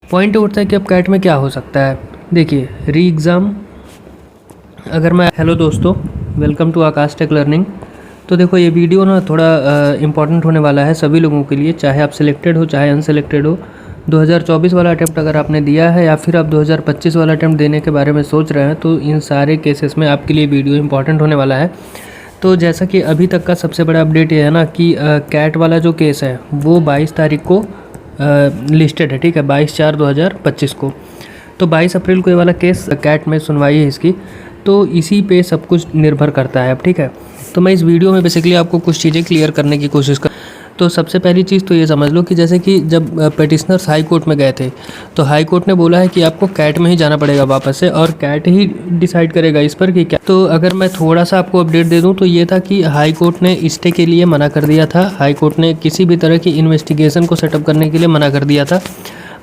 Point उठता है कि अब कैट में क्या हो सकता है। देखिए री एग्ज़ाम अगर मैं हेलो दोस्तों, welcome to Aakash tech learning. तो देखो ये वीडियो ना थोड़ा इम्पॉर्टेंट होने वाला है सभी लोगों के लिए, चाहे आप सिलेक्टेड हो चाहे अनसिलेक्टेड हो। 2024 वाला अटैम्प्ट अगर आपने दिया है या फिर आप 2025 वाला अटैम्प्ट देने के बारे में सोच रहे हैं तो इन सारे केसेस में आपके लिए वीडियो इम्पॉर्टेंट होने वाला है। तो जैसा कि अभी तक का सबसे बड़ा अपडेट ये है ना कि कैट वाला जो केस है वो 22 तारीख को लिस्टेड है, ठीक है, 22/4/2025 को। तो 22 अप्रैल को ये वाला केस कैट में सुनवाई है इसकी, तो इसी पे सब कुछ निर्भर करता है अब, ठीक है। तो मैं इस वीडियो में बेसिकली आपको कुछ चीज़ें क्लियर करने की कोशिश कर। तो सबसे पहली चीज़ तो ये समझ लो कि जैसे कि जब पेटिशनर्स हाई कोर्ट में गए थे तो हाई कोर्ट ने बोला है कि आपको कैट में ही जाना पड़ेगा वापस से, और कैट ही डिसाइड करेगा इस पर कि क्या। तो अगर मैं थोड़ा सा आपको अपडेट दे दूं तो ये था कि हाई कोर्ट ने स्टे के लिए मना कर दिया था। हाई कोर्ट ने किसी भी तरह की इन्वेस्टिगेशन को सेटअप करने के लिए मना कर दिया था।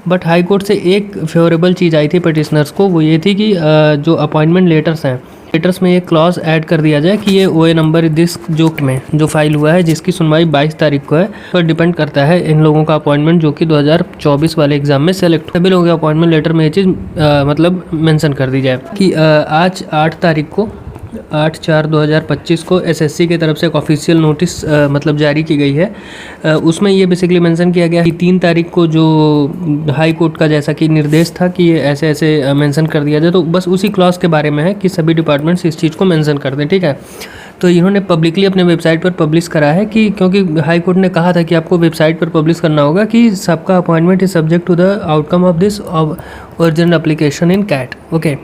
बट हाई कोर्ट से एक फेवरेबल चीज़ आई थी पेटिशनर्स को, वो ये थी कि जो अपॉइंटमेंट लेटर्स हैं, लेटर्स में एक क्लॉज ऐड कर दिया जाए कि ये OA नंबर दिस जो फाइल हुआ है जिसकी सुनवाई 22 तारीख को है, पर डिपेंड करता है इन लोगों का अपॉइंटमेंट जो कि 2024 वाले एग्जाम में सेलेक्ट। सभी लोगों के अपॉइंटमेंट लेटर में ये चीज़ मतलब मेंशन कर दी जाए कि आज 8 तारीख को 8/4/2025 को SSC की तरफ से एक ऑफिशियल नोटिस मतलब जारी की गई है। उसमें ये बेसिकली मेंशन किया गया कि 3 तारीख को जो हाई कोर्ट का जैसा कि निर्देश था कि ये ऐसे ऐसे मेंशन कर दिया जाए, तो बस उसी क्लॉज के बारे में है कि सभी डिपार्टमेंट्स इस चीज़ को मेंशन कर दें, ठीक है। तो इन्होंने पब्लिकली अपने वेबसाइट पर पब्लिश करा है कि क्योंकि हाई कोर्ट ने कहा था कि आपको वेबसाइट पर पब्लिश करना होगा कि सबका appointment is subject to the outcome of this original application in CAT, okay.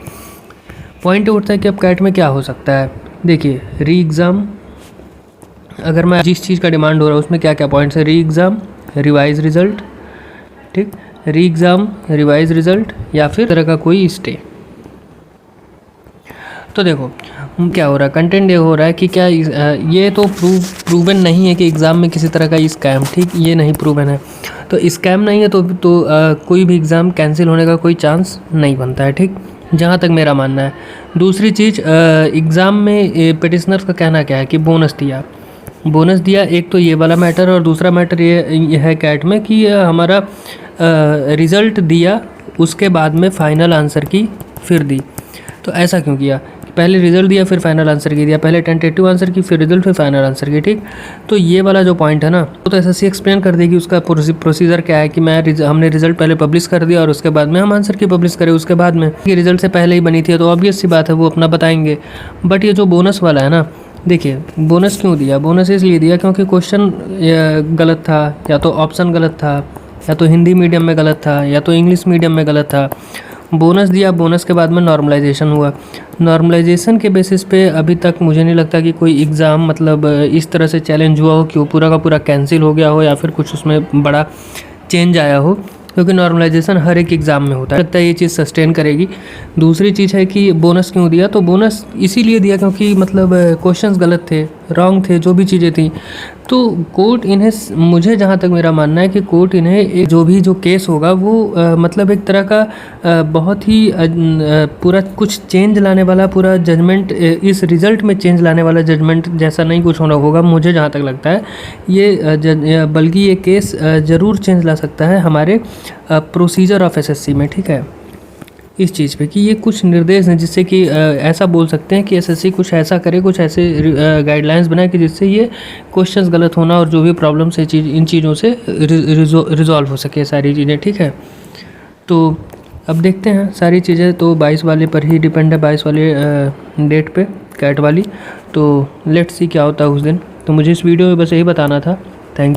Point उठता है कि अब कैट में क्या हो सकता है। देखिए री एग्ज़ाम अगर मैं जिस चीज़ का डिमांड हो रहा है उसमें क्या क्या पॉइंट्स है। री एग्ज़ाम, रिवाइज रिज़ल्ट, ठीक, री एग्ज़ाम, रिवाइज रिज़ल्ट या फिर तरह का कोई स्टे। तो देखो क्या हो रहा है, कंटेंट ये हो रहा है कि क्या ये तो प्रूवन नहीं है कि एग्ज़ाम में किसी तरह का स्कैम, ठीक, ये नहीं प्रूवन है। तो स्कैम नहीं है तो कोई भी एग्ज़ाम कैंसिल होने का कोई चांस नहीं बनता है, ठीक, जहाँ तक मेरा मानना है। दूसरी चीज़, एग्ज़ाम में पेटिशनर्स का कहना क्या है कि बोनस दिया, एक तो ये वाला मैटर, और दूसरा मैटर ये है कैट में कि हमारा रिज़ल्ट दिया उसके बाद में फ़ाइनल आंसर की फिर दी। तो ऐसा क्यों किया, पहले रिज़ल्ट दिया फिर फाइनल आंसर की दिया, पहले टेंटेटिव आंसर की फिर रिज़ल्ट फिर फाइनल आंसर की, ठीक। तो ये वाला जो पॉइंट है ना वो तो SSC एक्सप्लेन कर देगी उसका प्रोसीजर क्या है कि हमने रिज़ल्ट पहले पब्लिश कर दिया और उसके बाद में हम आंसर की पब्लिश करें उसके बाद में, ये रिज़ल्ट से पहले ही बनी थी तो ऑब्वियस सी बात है वो अपना बताएंगे। बट ये जो बोनस वाला है ना, देखिए बोनस क्यों दिया, बोनस इसलिए दिया क्योंकि क्वेश्चन गलत था, या तो ऑप्शन गलत था, या तो हिंदी मीडियम में गलत था, या तो इंग्लिश मीडियम में गलत था। बोनस दिया, बोनस के बाद में नॉर्मलाइजेशन हुआ। नॉर्मलाइजेशन के बेसिस पे अभी तक मुझे नहीं लगता कि कोई एग्ज़ाम मतलब इस तरह से चैलेंज हुआ हो कि वो पूरा का पूरा कैंसिल हो गया हो या फिर कुछ उसमें बड़ा चेंज आया हो, क्योंकि नॉर्मलाइजेशन हर एक एग्ज़ाम में होता है, लगता है ये चीज़ सस्टेन करेगी। दूसरी चीज़ है कि बोनस क्यों दिया, तो बोनस इसीलिए दिया क्योंकि मतलब क्वेश्चंस गलत थे, रॉन्ग थे, जो भी चीज़ें थी। तो कोर्ट इन्हें, मुझे जहाँ तक मेरा मानना है कि कोर्ट इन्हें जो केस होगा वो मतलब एक तरह का बहुत ही पूरा कुछ चेंज लाने वाला पूरा जजमेंट, इस रिज़ल्ट में चेंज लाने वाला जजमेंट जैसा नहीं कुछ होना होगा मुझे जहाँ तक लगता है। ये बल्कि ये केस ज़रूर चेंज ला सकता है हमारे प्रोसीजर ऑफ SSC में, ठीक है, इस चीज़ पे कि ये कुछ निर्देश हैं जिससे कि ऐसा बोल सकते हैं कि SSC कुछ ऐसा करे, कुछ ऐसे गाइडलाइंस बनाए कि जिससे ये क्वेश्चंस गलत होना और जो भी प्रॉब्लम्स है इन चीज़ों से रिजॉल्व हो सके सारी चीज़ें, ठीक है। तो अब देखते हैं सारी चीज़ें तो 22 वाले पर ही डिपेंड है, 22 वाले डेट पे कैट वाली। तो लेट्स सी क्या होता है उस दिन। तो मुझे इस वीडियो में बस यही बताना था